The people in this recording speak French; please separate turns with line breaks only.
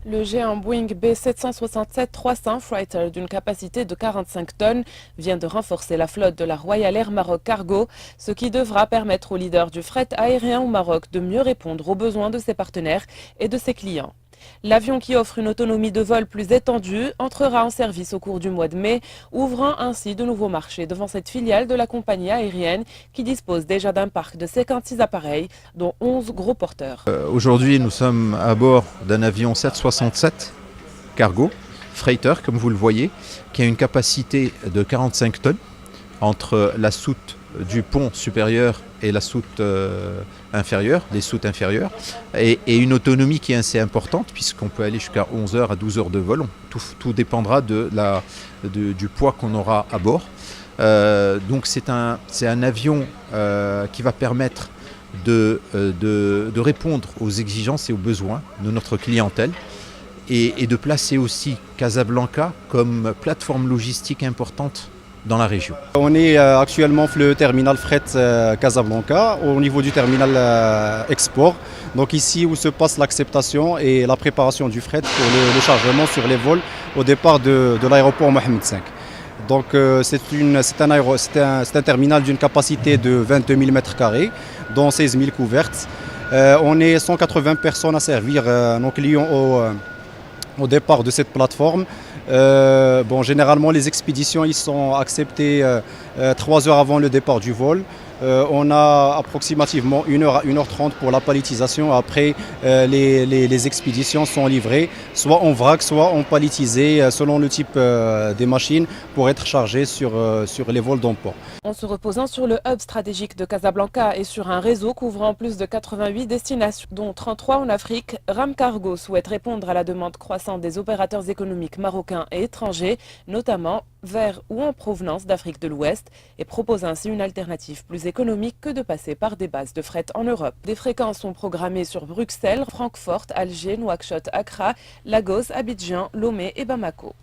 Le géant Boeing B767-300 Freighter d'une capacité de 45 tonnes vient de renforcer la flotte de la Royal Air Maroc Cargo, ce qui devra permettre aux leaders du fret aérien au Maroc de mieux répondre aux besoins de ses partenaires et de ses clients. L'avion, qui offre une autonomie de vol plus étendue, entrera en service au cours du mois de mai, ouvrant ainsi de nouveaux marchés devant cette filiale de la compagnie aérienne qui dispose déjà d'un parc de 56 appareils, dont 11 gros porteurs.
Aujourd'hui, nous sommes à bord d'un avion 767 cargo, freighter comme vous le voyez, qui a une capacité de 45 tonnes entre la soute du pont supérieur et la soute inférieure, les soutes inférieures, et une autonomie qui est assez importante puisqu'on peut aller jusqu'à 11 heures à 12 heures de vol. Tout dépendra du poids qu'on aura à bord. Donc c'est un avion qui va permettre de répondre aux exigences et aux besoins de notre clientèle et de placer aussi Casablanca comme plateforme logistique importante dans la région.
On est actuellement le terminal fret Casablanca, au niveau du terminal export. Donc ici où se passe l'acceptation et la préparation du fret pour le chargement sur les vols au départ de l'aéroport Mohamed V. Donc c'est un terminal d'une capacité de 22 000 m², dont 16 000 couvertes. On est 180 personnes à servir nos clients au départ de cette plateforme. Généralement les expéditions ils sont acceptées 3 heures avant le départ du vol. On a approximativement 1 heure à 1 heure 30 pour la palettisation. Après, les expéditions sont livrées, soit en vrac, soit en palettisé, selon le type des machines, pour être chargées sur les vols d'emport.
En se reposant sur le hub stratégique de Casablanca et sur un réseau couvrant plus de 88 destinations, dont 33 en Afrique, Ram Cargo souhaite répondre à la demande croissante des opérateurs économiques marocains et étrangers, notamment vers ou en provenance d'Afrique de l'Ouest, et propose ainsi une alternative plus économique que de passer par des bases de fret en Europe. Des fréquences sont programmées sur Bruxelles, Francfort, Alger, Nouakchott, Accra, Lagos, Abidjan, Lomé et Bamako.